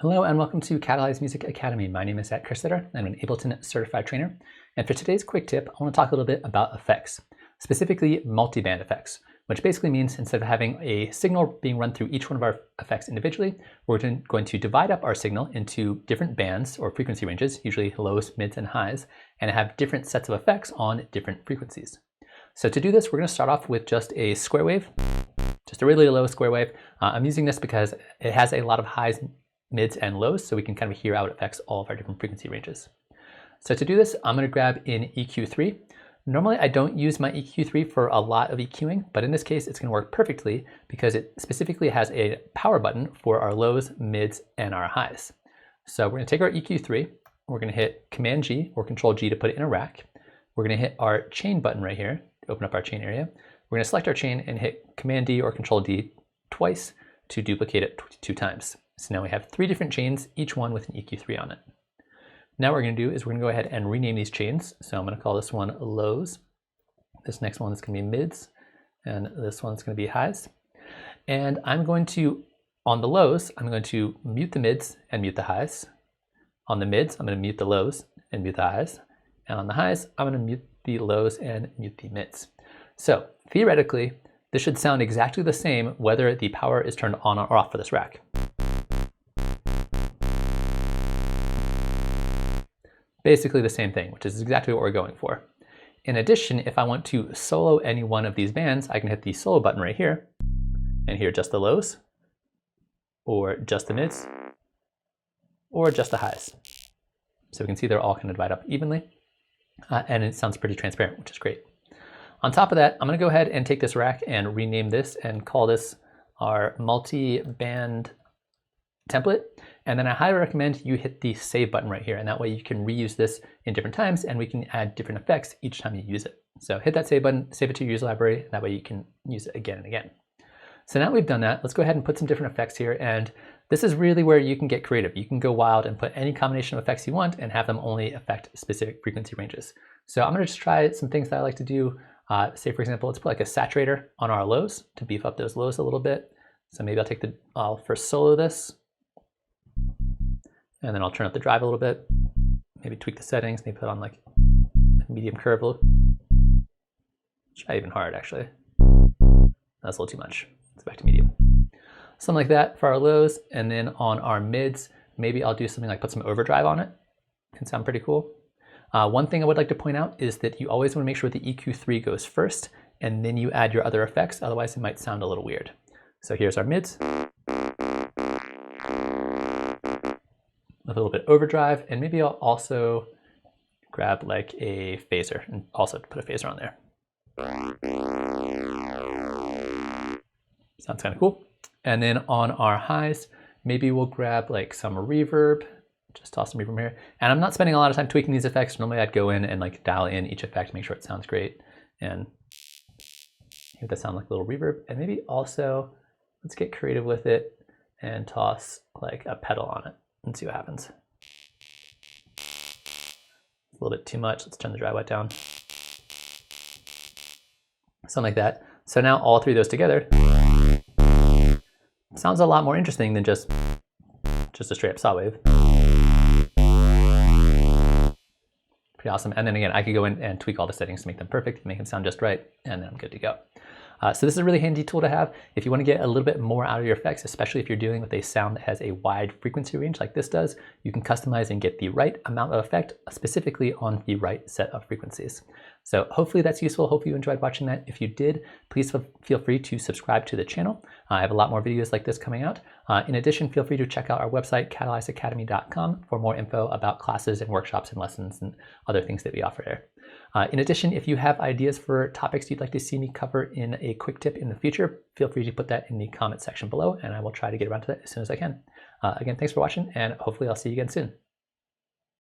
Hello and welcome to Catalyze Music Academy. My name is Zaak Kerstetter. I'm an Ableton Certified Trainer. And for today's quick tip, I want to talk a little bit about effects, specifically multiband effects, which basically means instead of having a signal being run through each one of our effects individually, we're going to divide up our signal into different bands or frequency ranges, usually lows, mids, and highs, and have different sets of effects on different frequencies. So to do this, we're going to start off with just a square wave, just a really low square wave. I'm using this because it has a lot of highs, mids, and lows, so we can kind of hear how it affects all of our different frequency ranges. So to do this, I'm going to grab in EQ3. Normally I don't use my EQ3 for a lot of EQing, but in this case it's going to work perfectly because it specifically has a power button for our lows, mids, and our highs. So we're going to take our EQ3, we're going to hit Command G or Control G to put it in a rack. We're going to hit our chain button right here to open up our chain area. We're going to select our chain and hit Command D or Control D twice to duplicate it 2 times. So now we have 3 different chains, each one with an EQ3 on it. Now what we're going to do is we're going to go ahead and rename these chains. So I'm going to call this one lows. This next one is going to be mids. And this one's going to be highs. And I'm going to, on the lows, I'm going to mute the mids and mute the highs. On the mids, I'm going to mute the lows and mute the highs. And on the highs, I'm going to mute the lows and mute the mids. So theoretically, this should sound exactly the same whether the power is turned on or off for this rack. Basically the same thing, which is exactly what we're going for. In addition, if I want to solo any one of these bands, I can hit the solo button right here and hear just the lows, or just the mids, or just the highs. So we can see they're all kind of divided up evenly, and it sounds pretty transparent, which is great. On top of that, I'm going to go ahead and take this rack and rename this and call this our multi-band template. And then I highly recommend you hit the save button right here, and that way you can reuse this in different times and we can add different effects each time you use it. So hit that save button, save it to your user library, that way you can use it again and again. So now we've done that, let's go ahead and put some different effects here, and this is really where you can get creative. You can go wild and put any combination of effects you want and have them only affect specific frequency ranges. So I'm going to just try some things that I like to do. Say for example, let's put like a saturator on our lows to beef up those lows a little bit. So maybe I'll first solo this, and then I'll turn up the drive a little bit, maybe tweak the settings, maybe put on like a medium curve. Try even hard actually. That's a little too much. Let's go back to medium. Something like that for our lows, and then on our mids, maybe I'll do something like put some overdrive on it. Can sound pretty cool. One thing I would like to point out is that you always want to make sure the EQ3 goes first, and then you add your other effects, otherwise it might sound a little weird. So here's our mids, with a little bit overdrive, and maybe I'll also grab like a phaser and also put a phaser on there. Sounds kind of cool. And then on our highs, maybe we'll grab like some reverb, just toss some reverb here. And I'm not spending a lot of time tweaking these effects. Normally I'd go in and like dial in each effect to make sure it sounds great. And hear that sound like a little reverb. And maybe also, let's get creative with it and toss like a pedal on it and see what happens. A little bit too much. Let's turn the dry wet down. Something like that. So now all 3 of those together sounds a lot more interesting than just a straight up saw wave. Pretty awesome. And then again, I could go in and tweak all the settings to make them perfect, make them sound just right, and then I'm good to go. So this is a really handy tool to have if you want to get a little bit more out of your effects, especially if you're dealing with a sound that has a wide frequency range like this does. You can customize and get the right amount of effect specifically on the right set of frequencies. So hopefully that's useful. Hopefully you enjoyed watching that. If you did, please feel free to subscribe to the channel. I have a lot more videos like this coming out. In addition, feel free to check out our website, catalyzeacademy.com, for more info about classes and workshops and lessons and other things that we offer there. In addition, if you have ideas for topics you'd like to see me cover in a quick tip in the future, feel free to put that in the comment section below, and I will try to get around to that as soon as I can. Again, thanks for watching, and hopefully I'll see you again soon.